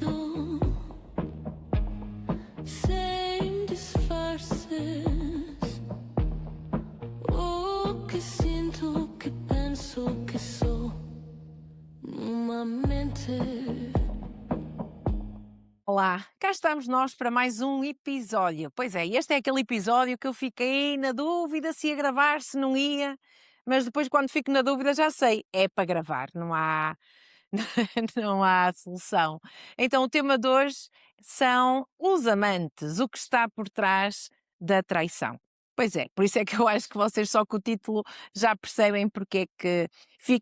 siento, sem disfarces. O que sinto, o que penso, o que sou numa mente. Olá, cá estamos nós para mais um episódio. Pois é, este é aquele episódio que eu fiquei na dúvida se ia gravar, se não ia, mas depois quando fico na dúvida já sei, é para gravar, não há, não há solução. Então o tema de hoje são os amantes, o que está por trás da traição. Pois é, por isso é que eu acho que vocês só com o título já percebem porque é que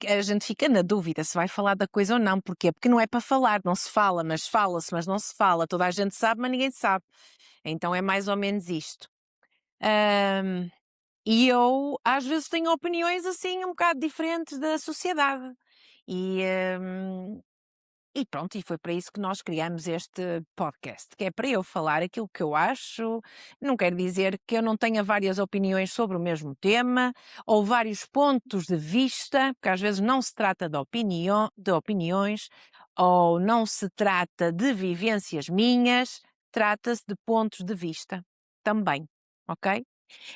a gente fica na dúvida se vai falar da coisa ou não. Porquê? Porque não é para falar, não se fala, mas fala-se, mas não se fala. Toda a gente sabe, mas ninguém sabe. Então é mais ou menos isto. Ahm, e eu às vezes tenho opiniões assim um bocado diferentes da sociedade. E, hum, e pronto, e foi para isso que nós criamos este podcast, que é para eu falar aquilo que eu acho. Não quer dizer que eu não tenha várias opiniões sobre o mesmo tema, ou vários pontos de vista, porque às vezes não se trata de opiniões, ou não se trata de vivências minhas, trata-se de pontos de vista também, ok?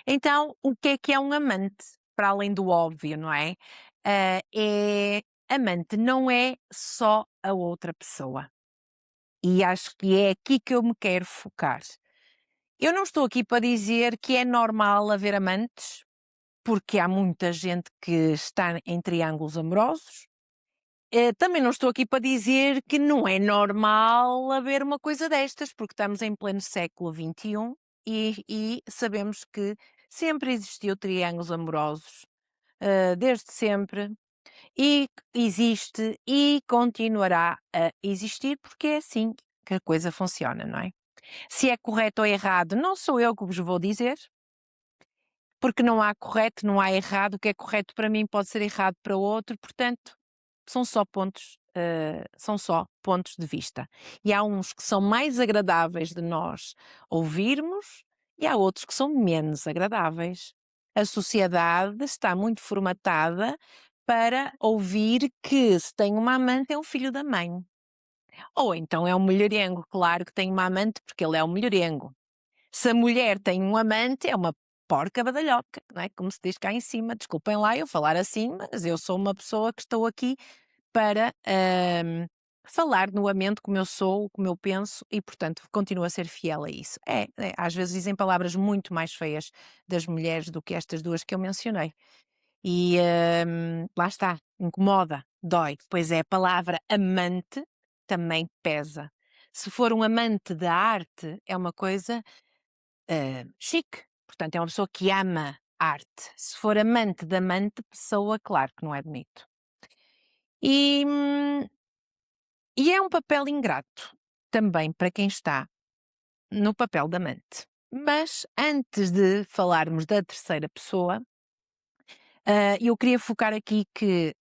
Então, o que é um amante? Para além do óbvio, não é? Amante não é só a outra pessoa. E acho que é aqui que eu me quero focar. Eu não estou aqui para dizer que é normal haver amantes, porque há muita gente que está em triângulos amorosos. Também não estou aqui para dizer que não é normal haver uma coisa destas, porque estamos em pleno século XXI e sabemos que sempre existiu triângulos amorosos, desde sempre, e existe e continuará a existir, porque é assim que a coisa funciona, não é? Se é correto ou errado, não sou eu que vos vou dizer, porque não há correto, não há errado. O que é correto para mim pode ser errado para outro, portanto, são só pontos de vista. E há uns que são mais agradáveis de nós ouvirmos e há outros que são menos agradáveis. A sociedade está muito formatada para ouvir que se tem uma amante é um filho da mãe. Ou então é um mulherengo, claro que tem uma amante porque ele é um mulherengo. Se a mulher tem um amante, é uma porca badalhoca, não é? Como se diz cá em cima. Desculpem lá eu falar assim, mas eu sou uma pessoa que estou aqui para falar nuamente como eu sou, como eu penso e, portanto, continuo a ser fiel a isso. Às vezes dizem palavras muito mais feias das mulheres do que estas duas que eu mencionei. E lá está, incomoda, dói. Pois é, a palavra amante também pesa. Se for um amante da arte, é uma coisa chique. Portanto, é uma pessoa que ama arte. Se for amante da amante, pessoa, claro que não é bonito. E, hum, e é um papel ingrato também para quem está no papel da amante. Mas antes de falarmos da terceira pessoa, eu queria focar aqui que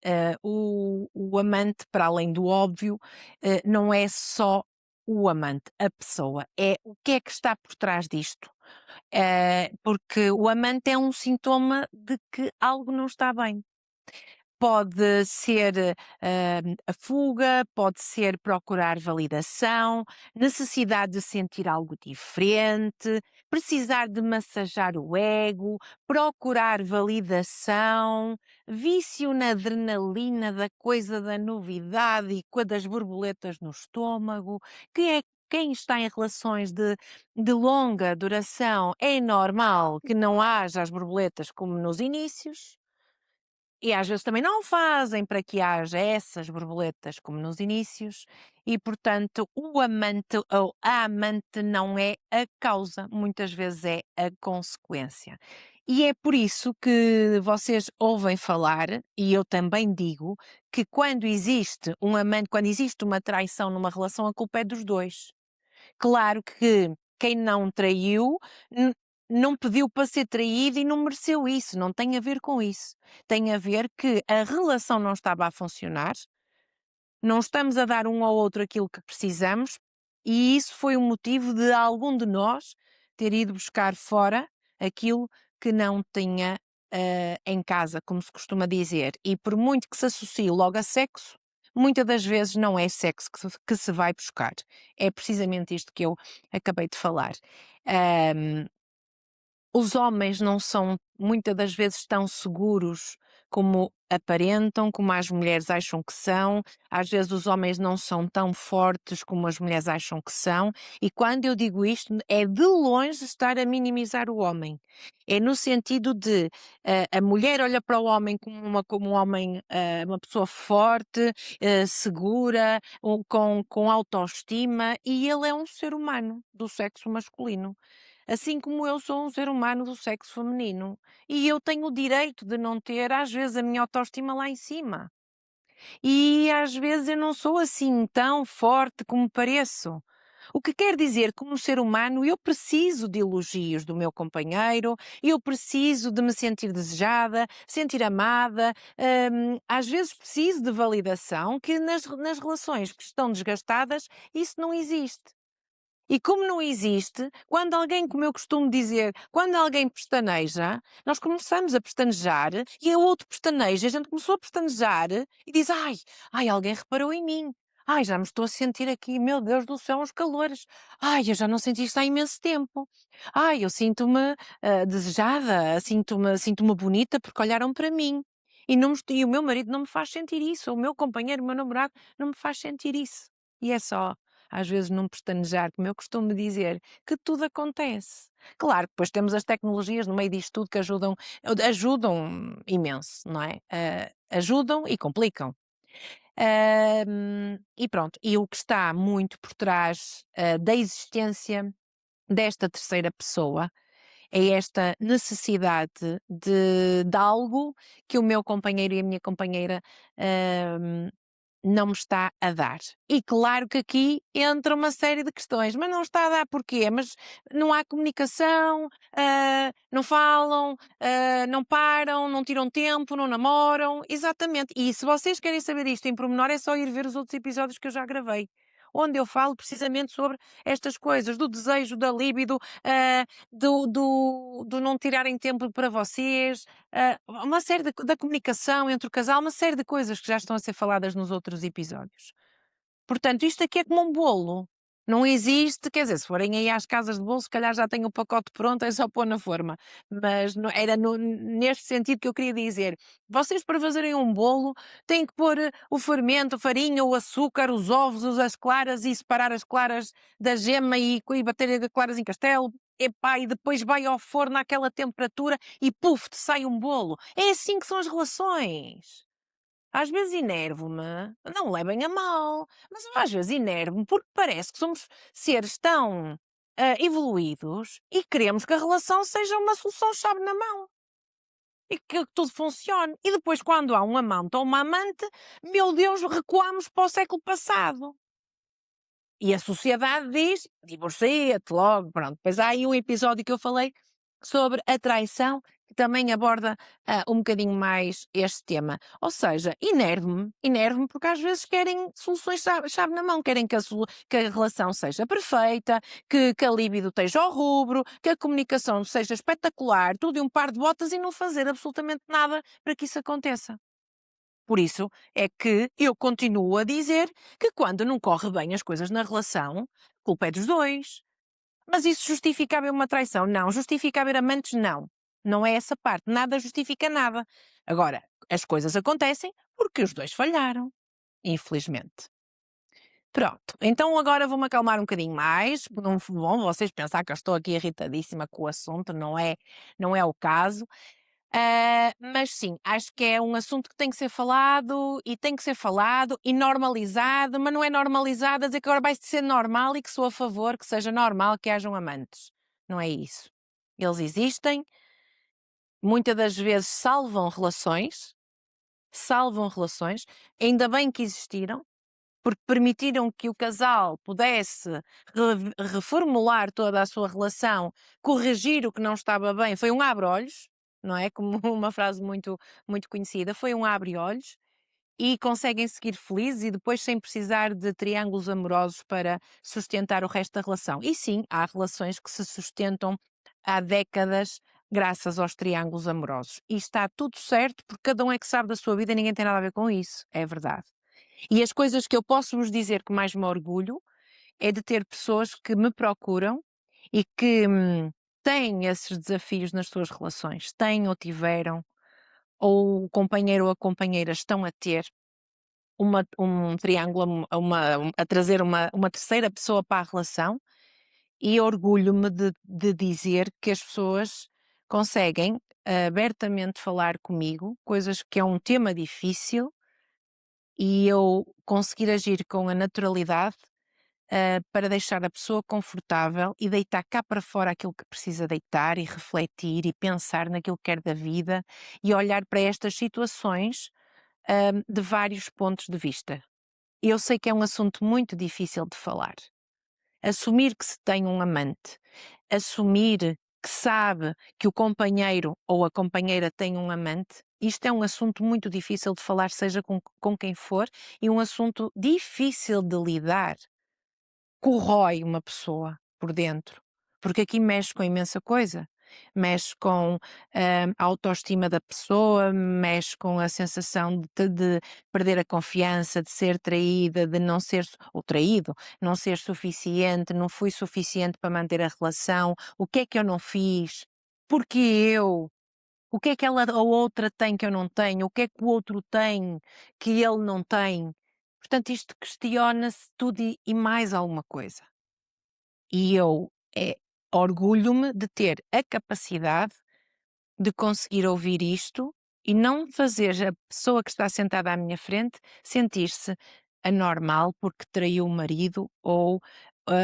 o amante, para além do óbvio, não é só o amante, a pessoa, é o que é que está por trás disto. Porque o amante é um sintoma de que algo não está bem. Pode ser a fuga, pode ser procurar validação, necessidade de sentir algo diferente, precisar de massajar o ego, procurar validação, vício na adrenalina da coisa da novidade e com a das borboletas no estômago. Quem está em relações de longa duração, é normal que não haja as borboletas como nos inícios. E às vezes também não fazem para que haja essas borboletas como nos inícios, e portanto o amante ou a amante não é a causa, muitas vezes é a consequência. E é por isso que vocês ouvem falar, e eu também digo, que quando existe um amante, quando existe uma traição numa relação, a culpa é dos dois. Claro que quem não traiu não pediu para ser traído e não mereceu isso, não tem a ver com isso. Tem a ver que a relação não estava a funcionar, não estamos a dar um ao outro aquilo que precisamos, e isso foi o motivo de algum de nós ter ido buscar fora aquilo que não tinha em casa, como se costuma dizer. E por muito que se associe logo a sexo, muitas das vezes não é sexo que se vai buscar. É precisamente isto que eu acabei de falar. Ahm, os homens não são muitas das vezes tão seguros como aparentam, como as mulheres acham que são. Às vezes os homens não são tão fortes como as mulheres acham que são. E quando eu digo isto, é de longe estar a minimizar o homem. É no sentido de a mulher olha para o homem como um homem, uma pessoa forte, segura, com autoestima, e ele é um ser humano do sexo masculino. Assim como eu sou um ser humano do sexo feminino. E eu tenho o direito de não ter, às vezes, a minha autoestima lá em cima. E às vezes eu não sou assim tão forte como pareço. O que quer dizer que, como ser humano, eu preciso de elogios do meu companheiro, eu preciso de me sentir desejada, sentir amada, às vezes preciso de validação, que nas relações que estão desgastadas, isso não existe. E como não existe, quando alguém, como eu costumo dizer, quando alguém pestaneja, nós começamos a pestanejar e o outro pestaneja, a gente começou a pestanejar e diz: ai, alguém reparou em mim. Ai, já me estou a sentir aqui, meu Deus do céu, os calores. Ai, eu já não senti isto há imenso tempo. Ai, eu sinto-me desejada, sinto-me bonita porque olharam para mim. E o meu marido não me faz sentir isso, o meu companheiro, o meu namorado, não me faz sentir isso. E é só às vezes num pestanejar, como eu costumo dizer, que tudo acontece. Claro que depois temos as tecnologias no meio disto tudo que ajudam imenso, não é? Ajudam e complicam. E pronto, e o que está muito por trás, da existência desta terceira pessoa é esta necessidade de algo que o meu companheiro e a minha companheira, hum, não me está a dar. E claro que aqui entra uma série de questões, mas não está a dar porquê? Mas não há comunicação, não falam, não param, não tiram tempo, não namoram. Exatamente. E se vocês querem saber isto em pormenor, é só ir ver os outros episódios que eu já gravei. Onde eu falo precisamente sobre estas coisas, do desejo, da libido, do não tirarem tempo para vocês, uma série da comunicação entre o casal, uma série de coisas que já estão a ser faladas nos outros episódios. Portanto, isto aqui é como um bolo. Não existe, quer dizer, se forem aí às casas de bolo, se calhar já têm o pacote pronto, é só pôr na forma. Mas era neste sentido que eu queria dizer. Vocês, para fazerem um bolo, têm que pôr o fermento, a farinha, o açúcar, os ovos, as claras e separar as claras da gema e bater as claras em castelo. Epá, e depois vai ao forno àquela temperatura e puf, te sai um bolo. É assim que são as relações. Às vezes enervo-me, não levem a mal, mas eu às vezes enervo-me porque parece que somos seres tão evoluídos e queremos que a relação seja uma solução-chave na mão e que tudo funcione. E depois, quando há um amante ou uma amante, meu Deus, recuamos para o século passado. E a sociedade diz: divorcia-te logo, pronto. Depois há aí um episódio que eu falei sobre a traição, que também aborda um bocadinho mais este tema. Ou seja, enervo-me porque às vezes querem soluções chave na mão, querem que a relação seja perfeita, que a libido esteja ao rubro, que a comunicação seja espetacular, tudo em um par de botas e não fazer absolutamente nada para que isso aconteça. Por isso é que eu continuo a dizer que quando não corre bem as coisas na relação, a culpa é dos dois. Mas isso justifica haver uma traição? Não. Justifica haver amantes? Não. Não é essa parte. Nada justifica nada. Agora, as coisas acontecem porque os dois falharam, infelizmente. Pronto, então agora vou-me acalmar um bocadinho mais, não vão vocês pensar que eu estou aqui irritadíssima com o assunto, não é o caso. Mas sim, acho que é um assunto que tem que ser falado e tem que ser falado e normalizado, mas não é normalizado a dizer que agora vai ser normal e que sou a favor que seja normal que hajam amantes. Não é isso. Eles existem, muitas das vezes salvam relações, ainda bem que existiram, porque permitiram que o casal pudesse reformular toda a sua relação, corrigir o que não estava bem. Foi um abre-olhos, não é? Como uma frase muito, muito conhecida, foi um abre-olhos e conseguem seguir felizes e depois sem precisar de triângulos amorosos para sustentar o resto da relação. E sim, há relações que se sustentam há décadas graças aos triângulos amorosos. E está tudo certo porque cada um é que sabe da sua vida e ninguém tem nada a ver com isso, é verdade. E as coisas que eu posso vos dizer que mais me orgulho é de ter pessoas que me procuram e que têm esses desafios nas suas relações, têm ou tiveram, ou o companheiro ou a companheira estão a ter um triângulo, a trazer uma terceira pessoa para a relação, e orgulho-me de dizer que as pessoas conseguem abertamente falar comigo, coisas que é um tema difícil, e eu conseguir agir com a naturalidade para deixar a pessoa confortável e deitar cá para fora aquilo que precisa deitar e refletir e pensar naquilo que quer da vida e olhar para estas situações de vários pontos de vista. Eu sei que é um assunto muito difícil de falar. Assumir que se tem um amante, assumir que sabe que o companheiro ou a companheira tem um amante, isto é um assunto muito difícil de falar, seja com quem for, e um assunto difícil de lidar. Corrói uma pessoa por dentro, porque aqui mexe com imensa coisa. Mexe com a autoestima da pessoa, mexe com a sensação de perder a confiança, de ser traída, de não ser, ou traído, não ser suficiente, não fui suficiente para manter a relação, o que é que eu não fiz? Porque eu? O que é que ela ou outra tem que eu não tenho? O que é que o outro tem que ele não tem? Portanto, isto questiona-se tudo e mais alguma coisa. E eu orgulho-me de ter a capacidade de conseguir ouvir isto e não fazer a pessoa que está sentada à minha frente sentir-se anormal porque traiu o marido ou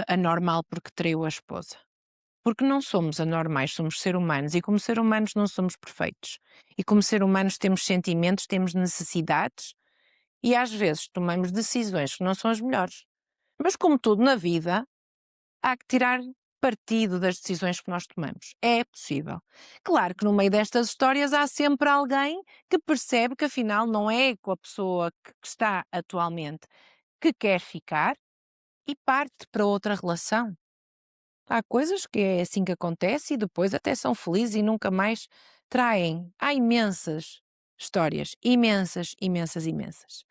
anormal porque traiu a esposa. Porque não somos anormais, somos seres humanos e como seres humanos não somos perfeitos. E como seres humanos temos sentimentos, temos necessidades e às vezes tomamos decisões que não são as melhores. Mas como tudo na vida, há que tirar partido das decisões que nós tomamos. É possível. Claro que no meio destas histórias há sempre alguém que percebe que afinal não é com a pessoa que está atualmente que quer ficar e parte para outra relação. Há coisas que é assim que acontece e depois até são felizes e nunca mais traem. Há imensas histórias, imensas, imensas, imensas.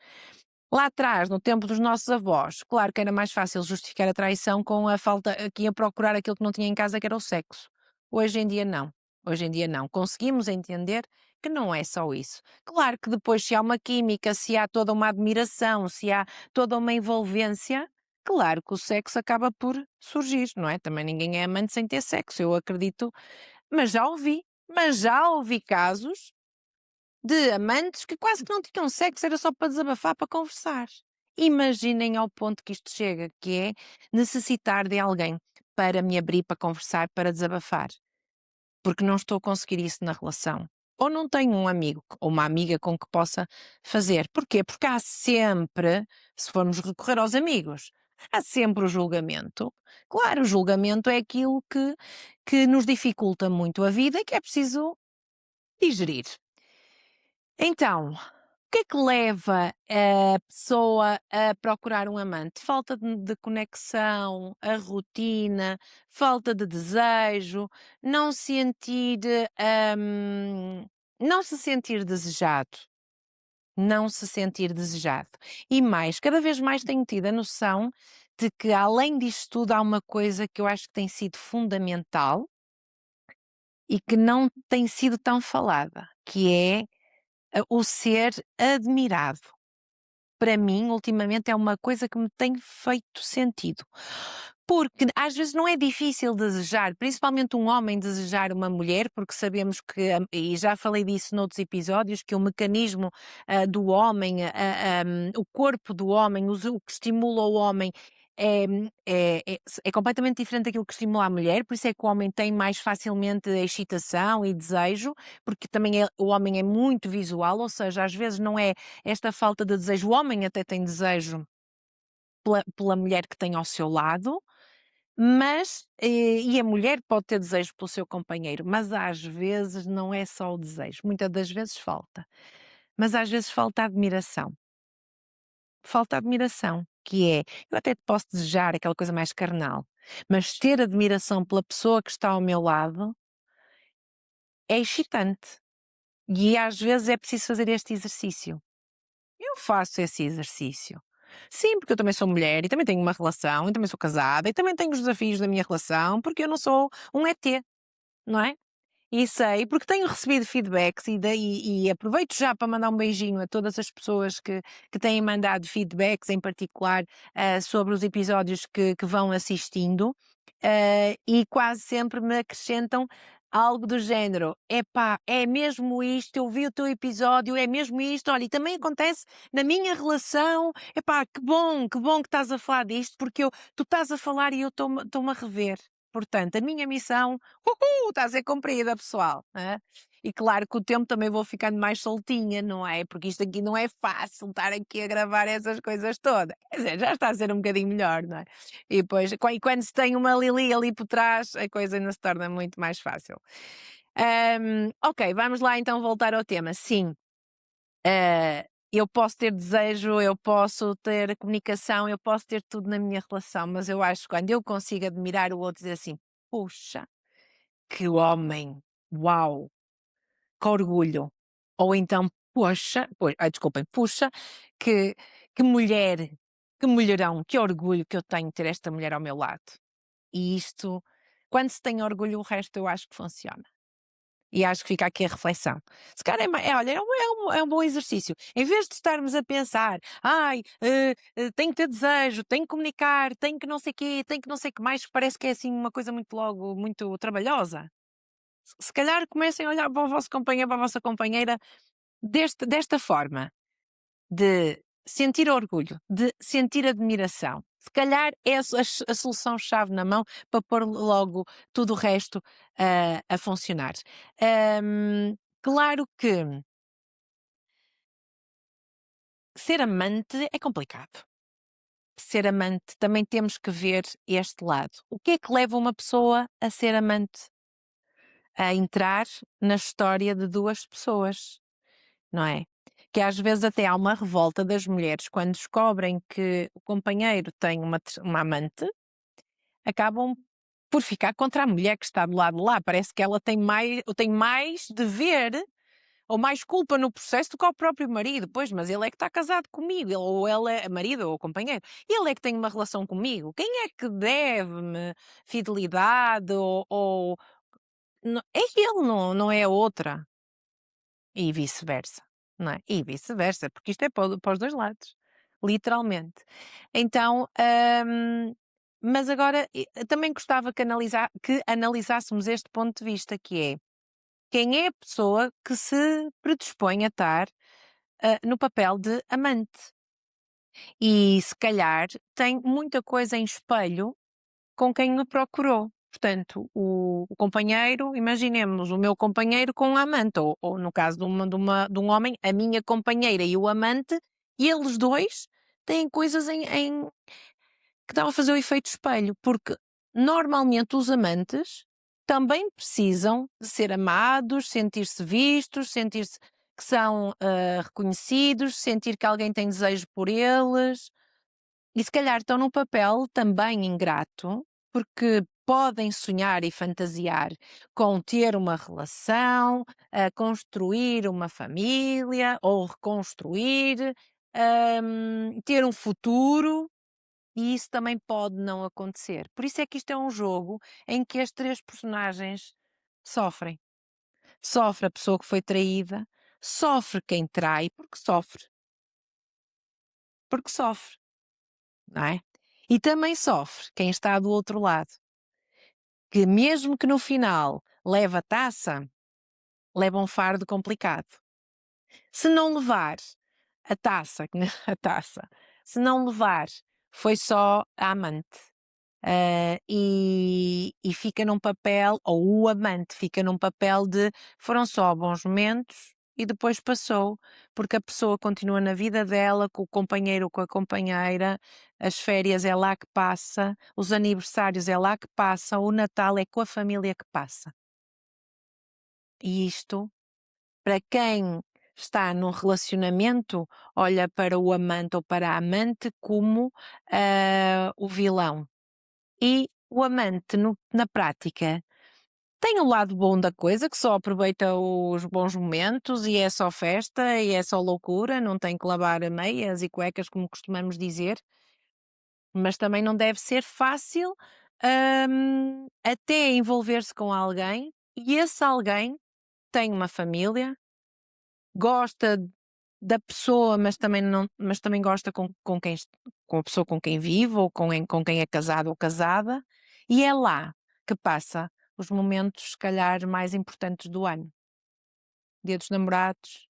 Lá atrás, no tempo dos nossos avós, claro que era mais fácil justificar a traição com a falta que ia procurar aquilo que não tinha em casa, que era o sexo. Hoje em dia não. Hoje em dia não. Conseguimos entender que não é só isso. Claro que depois se há uma química, se há toda uma admiração, se há toda uma envolvência, claro que o sexo acaba por surgir, não é? Também ninguém é amante sem ter sexo, eu acredito, mas já ouvi casos de amantes que quase que não tinham sexo, era só para desabafar, para conversar. Imaginem ao ponto que isto chega, que é necessitar de alguém para me abrir, para conversar, para desabafar, porque não estou a conseguir isso na relação. Ou não tenho um amigo ou uma amiga com que possa fazer. Porquê? Porque há sempre, se formos recorrer aos amigos, há sempre o julgamento. Claro, o julgamento é aquilo que nos dificulta muito a vida e que é preciso digerir. Então, o que é que leva a pessoa a procurar um amante? Falta de conexão, a rotina, falta de desejo, não sentir, não se sentir desejado. Não se sentir desejado. E mais, cada vez mais tenho tido a noção de que, além disto tudo, há uma coisa que eu acho que tem sido fundamental e que não tem sido tão falada, que é o ser admirado. Para mim, ultimamente, é uma coisa que me tem feito sentido. Porque às vezes não é difícil desejar, principalmente um homem desejar uma mulher, porque sabemos que, e já falei disso noutros episódios, que o mecanismo do homem, o corpo do homem, o que estimula o homem é, é completamente diferente daquilo que estimula a mulher, por isso é que o homem tem mais facilmente excitação e desejo, porque também o homem é muito visual, ou seja, às vezes não é esta falta de desejo, o homem até tem desejo pela mulher que tem ao seu lado, mas, e a mulher pode ter desejo pelo seu companheiro, mas às vezes não é só o desejo, muitas das vezes falta. Mas às vezes falta admiração, que é, eu até te posso desejar aquela coisa mais carnal, mas ter admiração pela pessoa que está ao meu lado é excitante. E às vezes é preciso fazer este exercício. não faço esse exercício. Sim, porque eu também sou mulher e também tenho uma relação, e também sou casada, e também tenho os desafios da minha relação, porque eu não sou um ET, não é? E sei, porque tenho recebido feedbacks e aproveito já para mandar um beijinho a todas as pessoas que têm mandado feedbacks, em particular, sobre os episódios que vão assistindo, e quase sempre me acrescentam algo do género: "Epá, é mesmo isto, eu vi o teu episódio, é mesmo isto, olha, e também acontece na minha relação, epá, que bom que estás a falar disto, porque tu estás a falar e eu estou-me a rever". Portanto, a minha missão está a ser cumprida, pessoal. Hã? E claro que o tempo também vou ficando mais soltinha, não é? Porque isto aqui não é fácil estar aqui a gravar essas coisas todas. Quer dizer, já está a ser um bocadinho melhor, não é? E depois, e quando se tem uma Lili ali por trás, a coisa ainda se torna muito mais fácil. Ok, vamos lá então voltar ao tema. Sim, eu posso ter desejo, eu posso ter comunicação, eu posso ter tudo na minha relação, mas eu acho que quando eu consigo admirar o outro e dizer assim: puxa, que homem, uau, que orgulho. Ou então, poxa, desculpem, puxa, que, que mulher, que mulherão, que orgulho que eu tenho de ter esta mulher ao meu lado. E isto, quando se tem orgulho, o resto eu acho que funciona. E acho que fica aqui a reflexão. Se calhar olha, é um bom exercício. Em vez de estarmos a pensar, ai, tenho que ter desejo, tenho que comunicar, tenho que não sei quê, tenho que não sei o que mais, parece que é assim uma coisa muito logo, muito trabalhosa. Se calhar comecem a olhar para o vosso companheiro, para a vossa companheira desta forma, de sentir orgulho, de sentir admiração. Se calhar é a solução-chave na mão para pôr logo tudo o resto a funcionar. Claro que ser amante é complicado. Ser amante também temos que ver este lado. O que é que leva uma pessoa a ser amante? A entrar na história de duas pessoas, não é? Que às vezes até há uma revolta das mulheres quando descobrem que o companheiro tem uma amante, acabam por ficar contra a mulher que está do lado de lá. Parece que ela tem mais dever ou mais culpa no processo do que o próprio marido. Pois, mas ele é que está casado comigo, ou ele é marido ou companheiro, ele é que tem uma relação comigo. Quem é que deve-me fidelidade ou é ele, não é a outra. E vice-versa, não é? E vice-versa, porque isto é para os 2 lados, literalmente. Então, mas agora também gostava que analisássemos este ponto de vista, que é: quem é a pessoa que se predispõe a estar, no papel de amante? E se calhar tem muita coisa em espelho com quem me procurou. Portanto, o companheiro, imaginemos o meu companheiro com um amante, ou no caso de um homem, a minha companheira e o amante, e eles dois têm coisas que estão a fazer o efeito espelho, porque normalmente os amantes também precisam de ser amados, sentir-se vistos, sentir-se que são reconhecidos, sentir que alguém tem desejo por eles. E se calhar estão num papel também ingrato, porque podem sonhar e fantasiar com ter uma relação, construir uma família ou reconstruir, ter um futuro, e isso também pode não acontecer. Por isso é que isto é um jogo em que as 3 personagens sofrem. Sofre a pessoa que foi traída, sofre quem trai, porque sofre. Não é? E também sofre quem está do outro lado, que mesmo que no final leve a taça, leva um fardo complicado. Se não levar a taça, a taça, se não levar, foi só a amante. E fica num papel, ou o amante fica num papel de foram só bons momentos e depois passou, porque a pessoa continua na vida dela, com o companheiro ou com a companheira, as férias é lá que passa, os aniversários é lá que passa, o Natal é com a família que passa. E isto, para quem está num relacionamento, olha para o amante ou para a amante como o vilão. E o amante, na prática, Tem o lado bom da coisa, que só aproveita os bons momentos e é só festa e é só loucura, não tem que lavar meias e cuecas, como costumamos dizer, mas também não deve ser fácil, até envolver-se com alguém e esse alguém tem uma família, gosta da pessoa, mas também não, mas também gosta com quem com a pessoa com quem vive ou com quem é casado ou casada, e é lá que passa os momentos, se calhar, mais importantes do ano. Dia dos Namorados,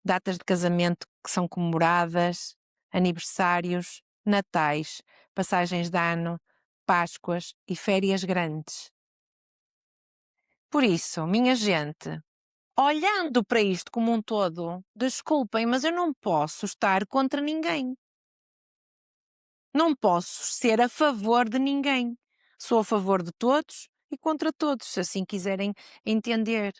datas de casamento que são comemoradas, aniversários, natais, passagens de ano, Páscoas e férias grandes. Por isso, minha gente, olhando para isto como um todo, desculpem, mas eu não posso estar contra ninguém. Não posso ser a favor de ninguém. Sou a favor de todos e contra todos, se assim quiserem entender.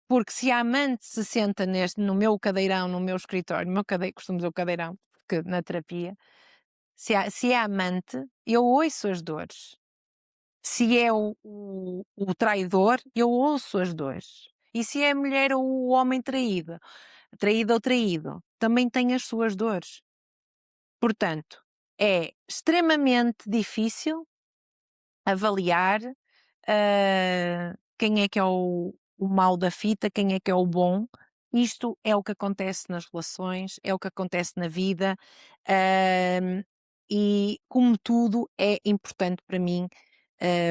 Porque se a amante se senta no meu cadeirão, no meu escritório, no meu costumo dizer o cadeirão, porque na terapia, se é amante, eu ouço as dores. Se é o traidor, eu ouço as dores. E se é a mulher ou o homem traído, traída ou traído, também tem as suas dores. Portanto, é extremamente difícil avaliar, quem é que é o mau da fita, quem é que é o bom. Isto é o que acontece nas relações, é o que acontece na vida, e como tudo é importante para mim,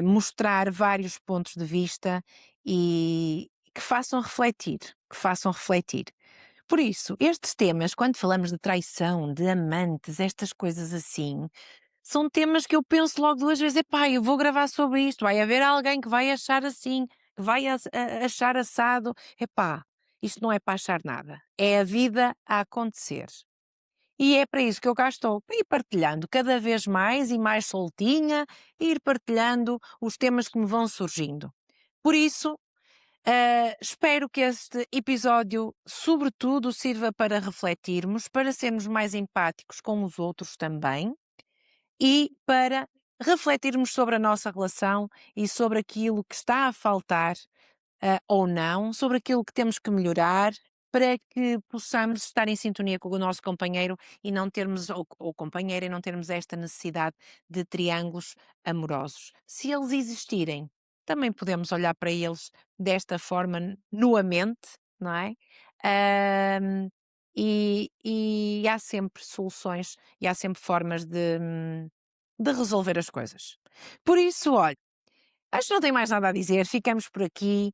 mostrar vários pontos de vista e que façam refletir, que façam refletir. Por isso, estes temas, quando falamos de traição, de amantes, estas coisas assim, são temas que eu penso logo 2 vezes: "Epá, eu vou gravar sobre isto, vai haver alguém que vai achar assim, que vai achar assado". Epá, isto não é para achar nada, é a vida a acontecer. E é para isso que eu cá estou, para ir partilhando cada vez mais e mais soltinha, ir partilhando os temas que me vão surgindo. Por isso, espero que este episódio, sobretudo, sirva para refletirmos, para sermos mais empáticos com os outros também e para refletirmos sobre a nossa relação e sobre aquilo que está a faltar, ou não, sobre aquilo que temos que melhorar para que possamos estar em sintonia com o nosso companheiro e não termos, ou companheira, e não termos esta necessidade de triângulos amorosos. Se eles existirem, também podemos olhar para eles desta forma, nuamente, não é? E há sempre soluções e há sempre formas de resolver as coisas. Por isso, olha, acho que não tenho mais nada a dizer, ficamos por aqui.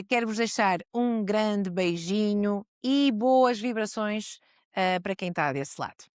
Quero-vos deixar um grande beijinho e boas vibrações, para quem está desse lado.